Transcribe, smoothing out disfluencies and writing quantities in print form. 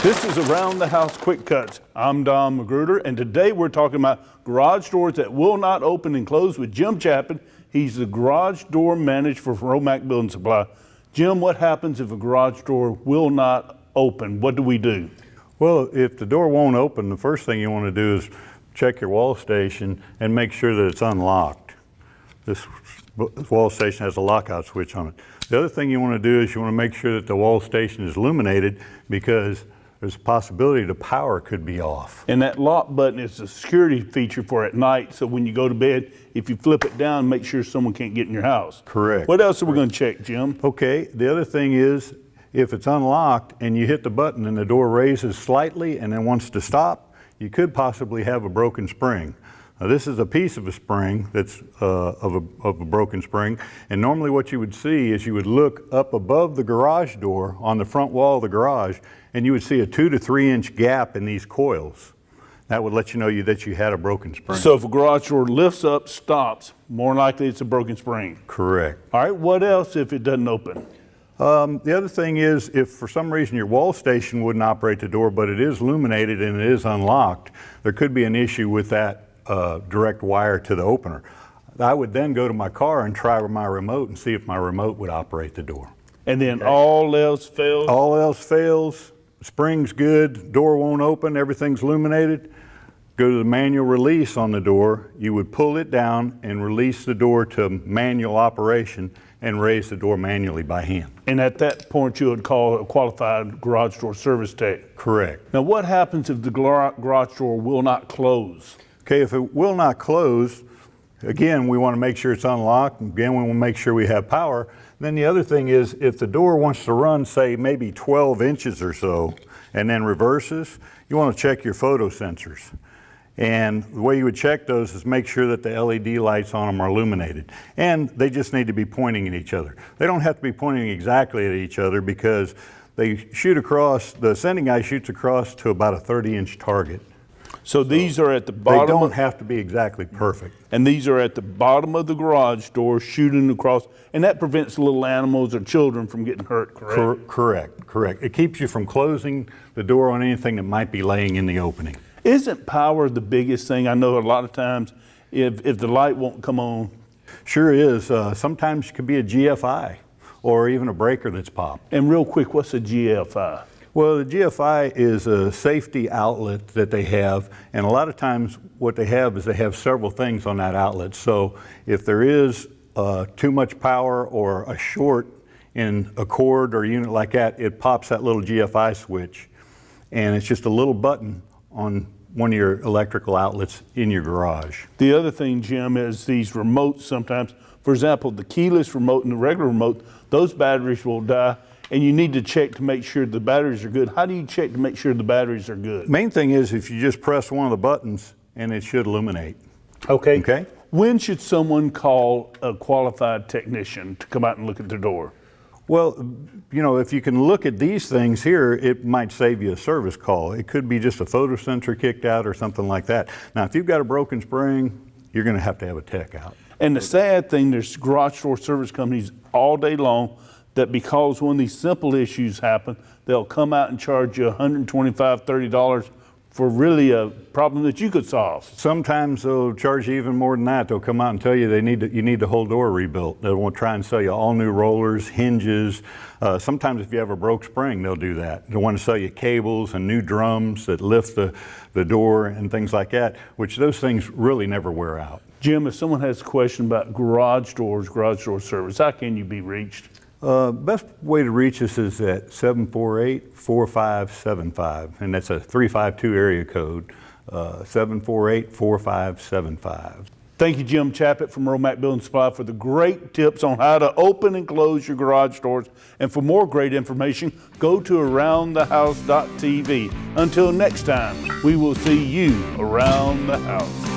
This is Around the House Quick Cuts. I'm Don Magruder, and today we're talking about garage doors that will not open and close with Jim Chaput. He's the garage door manager for Romac Building Supply. Jim, what happens if a garage door will not open? What do we do? Well, if the door won't open, the first thing you want to do is check your wall station and make sure that it's unlocked. This wall station has a lockout switch on it. The other thing you want to do is you want to make sure that the wall station is illuminated, because there's a possibility the power could be off. And that lock button is a security feature for at night, so when you go to bed, if you flip it down, make sure someone can't get in your house. Correct. What else are we going to check, Jim? Okay, the other thing is, if it's unlocked and you hit the button and the door raises slightly and then wants to stop, you could possibly have a broken spring. Now, this is a piece of a spring that's of a broken spring, and normally what you would see is you would look up above the garage door on the front wall of the garage, and you would see a 2 to 3 inch gap in these coils. That would let you know that you had a broken spring. So if a garage door lifts up, stops, more likely it's a broken spring. Correct. All right, what else if it doesn't open? The other thing is, if for some reason your wall station wouldn't operate the door, but it is illuminated and it is unlocked, there could be an issue with that direct wire to the opener. I would then go to my car and try my remote and see if my remote would operate the door. And then all else fails? All else fails, spring's good, door won't open, everything's illuminated, go to the manual release on the door. You would pull it down and release the door to manual operation and raise the door manually by hand. And at that point, you would call a qualified garage door service tech. Correct. Now, what happens if the garage door will not close? Okay, if it will not close, again, we want to make sure it's unlocked. Again, we want to make sure we have power. Then the other thing is, if the door wants to run, say, maybe 12 inches or so, and then reverses, you want to check your photo sensors. And the way you would check those is make sure that the LED lights on them are illuminated. And they just need to be pointing at each other. They don't have to be pointing exactly at each other, because they shoot across, the sending eye shoots across to about a 30-inch target. So these are at the bottom. They don't have to be exactly perfect. And these are at the bottom of the garage door shooting across, and that prevents little animals or children from getting hurt, correct? Correct. It keeps you from closing the door on anything that might be laying in the opening. Isn't power the biggest thing? I know a lot of times if the light won't come on. Sure is. Sometimes it could be a GFI or even a breaker that's popped. And real quick, what's a GFI? Well, the GFI is a safety outlet that they have, and a lot of times what they have is they have several things on that outlet. So if there is too much power or a short in a cord or a unit like that, it pops that little GFI switch, and it's just a little button on one of your electrical outlets in your garage. The other thing, Jim, is these remotes sometimes. For example, the keyless remote and the regular remote, those batteries will die, and you need to check to make sure the batteries are good. How do you check to make sure the batteries are good? Main thing is, if you just press one of the buttons and it should illuminate. Okay. When should someone call a qualified technician to come out and look at their door? Well, you know, if you can look at these things here, it might save you a service call. It could be just a photo sensor kicked out or something like that. Now, if you've got a broken spring, you're going to have a tech out. And the sad thing, there's garage door service companies all day long that, because when these simple issues happen, they'll come out and charge you $125, $30 for really a problem that you could solve. Sometimes they'll charge you even more than that. They'll come out and tell you you need the whole door rebuilt. They'll try and sell you all new rollers, hinges. Sometimes if you have a broke spring, they'll do that. They'll want to sell you cables and new drums that lift the door and things like that, which those things really never wear out. Jim, if someone has a question about garage door service, how can you be reached? Best way to reach us is at 748-4575, and that's a 352 area code, 748-4575. Thank you, Jim Chaput from Romac Building Supply, for the great tips on how to open and close your garage doors. And for more great information, go to aroundthehouse.tv. Until next time, we will see you around the house.